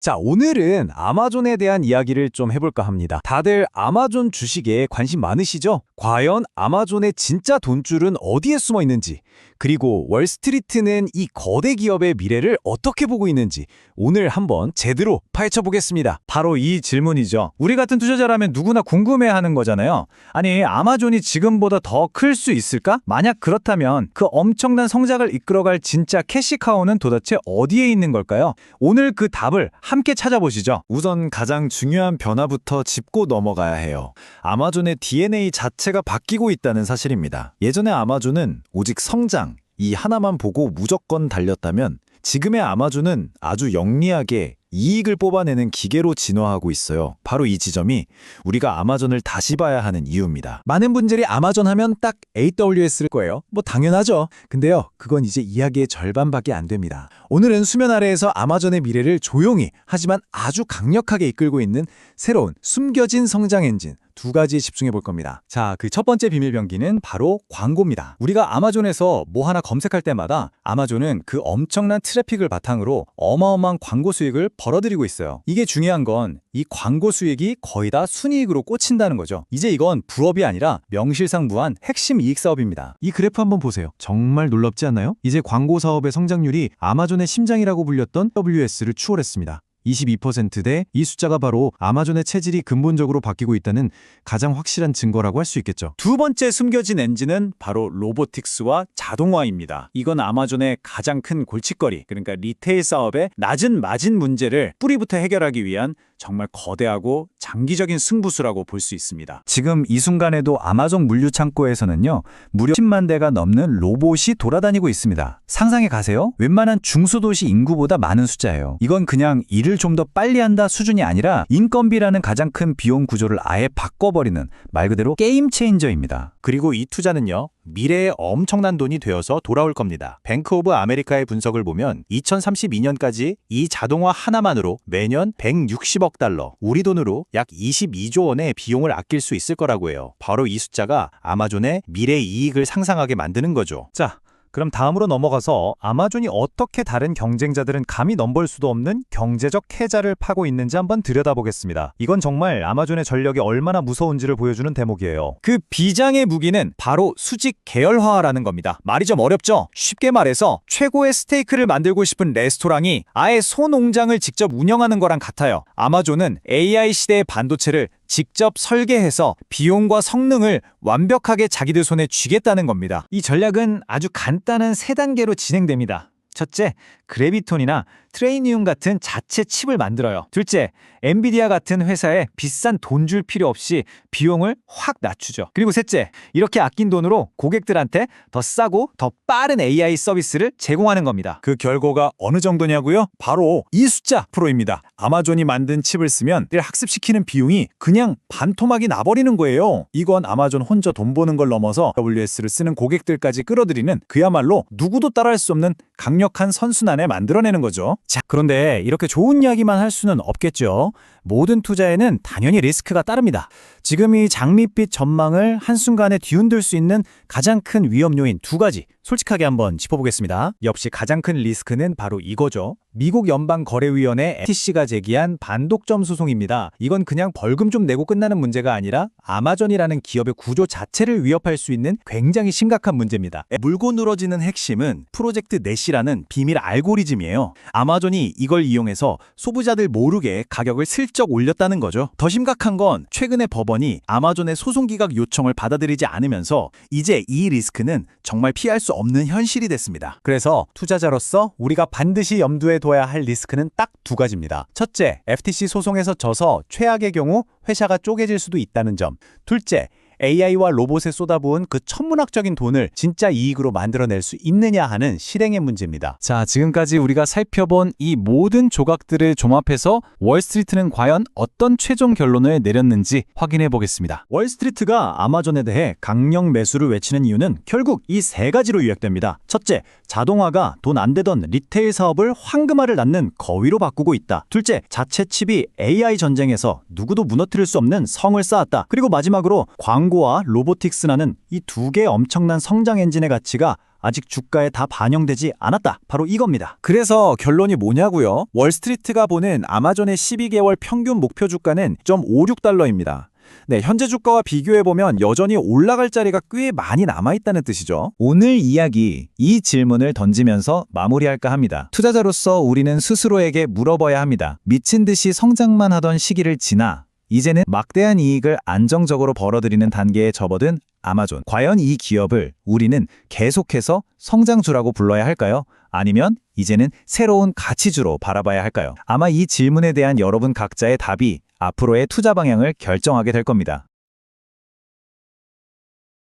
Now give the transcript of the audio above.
자, 오늘은 아마존에 대한 이야기를 좀 해볼까 합니다. 다들 아마존 주식에 관심 많으시죠? 과연 아마존의 진짜 돈줄은 어디에 숨어 있는지, 그리고 월스트리트는 이 거대 기업의 미래를 어떻게 보고 있는지 오늘 한번 제대로 파헤쳐 보겠습니다. 바로 이 질문이죠. 우리 같은 투자자라면 누구나 궁금해하는 거잖아요. 아니, 아마존이 지금보다 더 클 수 있을까? 만약 그렇다면 그 엄청난 성장을 이끌어갈 진짜 캐시카우는 도대체 어디에 있는 걸까요? 오늘 그 답을 함께 찾아보시죠. 우선 가장 중요한 변화부터 짚고 넘어가야 해요. 아마존의 DNA 자체가 바뀌고 있다는 사실입니다. 예전에 아마존은 오직 성장, 이 하나만 보고 무조건 달렸다면 지금의 아마존은 아주 영리하게 이익을 뽑아내는 기계로 진화하고 있어요. 바로 이 지점이 우리가 아마존을 다시 봐야 하는 이유입니다. 많은 분들이 아마존 하면 딱 AWS일 거예요. 뭐 당연하죠. 근데요, 그건 이제 이야기의 절반밖에 안 됩니다. 오늘은 수면 아래에서 아마존의 미래를 조용히 하지만 아주 강력하게 이끌고 있는 새로운 숨겨진 성장 엔진 두 가지에 집중해 볼 겁니다. 자, 그 첫 번째 비밀병기는 바로 광고입니다. 우리가 아마존에서 뭐 하나 검색할 때마다 아마존은 그 엄청난 트래픽을 바탕으로 어마어마한 광고 수익을 벌어들이고 있어요. 이게 중요한 건 이 광고 수익이 거의 다 순이익으로 꽂힌다는 거죠. 이제 이건 부업이 아니라 명실상부한 핵심 이익 사업입니다. 이 그래프 한번 보세요. 정말 놀랍지 않나요? 이제 광고 사업의 성장률이 아마존의 심장이라고 불렸던 WS를 추월했습니다. 22%대 이 숫자가 바로 아마존의 체질이 근본적으로 바뀌고 있다는 가장 확실한 증거라고 할 수 있겠죠. 두 번째 숨겨진 엔진은 바로 로보틱스와 자동화입니다. 이건 아마존의 가장 큰 골칫거리, 그러니까 리테일 사업의 낮은 마진 문제를 뿌리부터 해결하기 위한 정말 거대하고 장기적인 승부수라고 볼 수 있습니다. 지금 이 순간에도 아마존 물류 창고에서는요, 무려 10만 대가 넘는 로봇이 돌아다니고 있습니다. 상상해 가세요. 웬만한 중소도시 인구보다 많은 숫자예요. 이건 그냥 일을 좀 더 빨리 한다 수준이 아니라 인건비라는 가장 큰 비용 구조를 아예 바꿔버리는 말 그대로 게임 체인저입니다. 그리고 이 투자는요, 미래의 엄청난 돈이 되어서 돌아올 겁니다. 뱅크 오브 아메리카의 분석을 보면 2032년까지 이 자동화 하나만으로 매년 160억 달러, 우리 돈으로 약 22조 원의 비용을 아낄 수 있을 거라고 해요. 바로 이 숫자가 아마존의 미래 이익을 상상하게 만드는 거죠. 자, 그럼 다음으로 넘어가서 아마존이 어떻게 다른 경쟁자들은 감히 넘볼 수도 없는 경제적 해자를 파고 있는지 한번 들여다보겠습니다. 이건 정말 아마존의 전력이 얼마나 무서운지를 보여주는 대목이에요. 그 비장의 무기는 바로 수직 계열화라는 겁니다. 말이 좀 어렵죠? 쉽게 말해서 최고의 스테이크를 만들고 싶은 레스토랑이 아예 소농장을 직접 운영하는 거랑 같아요. 아마존은 AI 시대의 반도체를 직접 설계해서 비용과 성능을 완벽하게 자기들 손에 쥐겠다는 겁니다. 이 전략은 아주 간단한 세 단계로 진행됩니다. 첫째, 그래비톤이나 트레이니움 같은 자체 칩을 만들어요. 둘째, 엔비디아 같은 회사에 비싼 돈 줄 필요 없이 비용을 확 낮추죠. 그리고 셋째, 이렇게 아낀 돈으로 고객들한테 더 싸고 더 빠른 AI 서비스를 제공하는 겁니다. 그 결과가 어느 정도냐고요? 바로 이 숫자 프로입니다. 아마존이 만든 칩을 쓰면 이를 학습시키는 비용이 그냥 반토막이 나버리는 거예요. 이건 아마존 혼자 돈 버는 걸 넘어서 AWS를 쓰는 고객들까지 끌어들이는 그야말로 누구도 따라할 수 없는 강력한 선순환을 만들어내는 거죠. 자, 그런데 이렇게 좋은 이야기만 할 수는 없겠죠. 모든 투자에는 당연히 리스크가 따릅니다. 지금 이 장밋빛 전망을 한순간에 뒤흔들 수 있는 가장 큰 위험 요인 두 가지 솔직하게 한번 짚어보겠습니다. 역시 가장 큰 리스크는 바로 이거죠. 미국 연방거래위원회 FTC가 제기한 반독점 소송입니다. 이건 그냥 벌금 좀 내고 끝나는 문제가 아니라 아마존이라는 기업의 구조 자체를 위협할 수 있는 굉장히 심각한 문제입니다. 물고 늘어지는 핵심은 프로젝트 넷이라는 비밀 알고리즘이에요. 아마존이 이걸 이용해서 소비자들 모르게 가격을 슬쩍 올렸다는 거죠. 더 심각한 건 최근에 법원이 아마존의 소송기각 요청을 받아들이지 않으면서 이제 이 리스크는 정말 피할 수 없는 현실이 됐습니다. 그래서 투자자로서 우리가 반드시 염두에 둬야 할 리스크는 딱 두 가지입니다. 첫째, FTC 소송에서 져서 최악의 경우 회사가 쪼개질 수도 있다는 점. 둘째, AI와 로봇에 쏟아부은 그 천문학적인 돈을 진짜 이익으로 만들어낼 수 있느냐 하는 실행의 문제입니다. 자, 지금까지 우리가 살펴본 이 모든 조각들을 종합해서 월스트리트는 과연 어떤 최종 결론을 내렸는지 확인해 보겠습니다. 월스트리트가 아마존에 대해 강력 매수를 외치는 이유는 결국 이 세 가지로 요약됩니다. 첫째, 자동화가 돈 안 되던 리테일 사업을 황금알을 낳는 거위로 바꾸고 있다. 둘째, 자체 칩이 AI 전쟁에서 누구도 무너뜨릴 수 없는 성을 쌓았다. 그리고 마지막으로 광고 광고와 로보틱스라는 이 두 개의 엄청난 성장 엔진의 가치가 아직 주가에 다 반영되지 않았다. 바로 이겁니다. 그래서 결론이 뭐냐고요? 월스트리트가 보는 아마존의 12개월 평균 목표 주가는 0.56달러입니다. 네, 현재 주가와 비교해보면 여전히 올라갈 자리가 꽤 많이 남아있다는 뜻이죠. 오늘 이야기, 이 질문을 던지면서 마무리할까 합니다. 투자자로서 우리는 스스로에게 물어봐야 합니다. 미친 듯이 성장만 하던 시기를 지나 이제는 막대한 이익을 안정적으로 벌어들이는 단계에 접어든 아마존. 과연 이 기업을 우리는 계속해서 성장주라고 불러야 할까요? 아니면 이제는 새로운 가치주로 바라봐야 할까요? 아마 이 질문에 대한 여러분 각자의 답이 앞으로의 투자 방향을 결정하게 될 겁니다.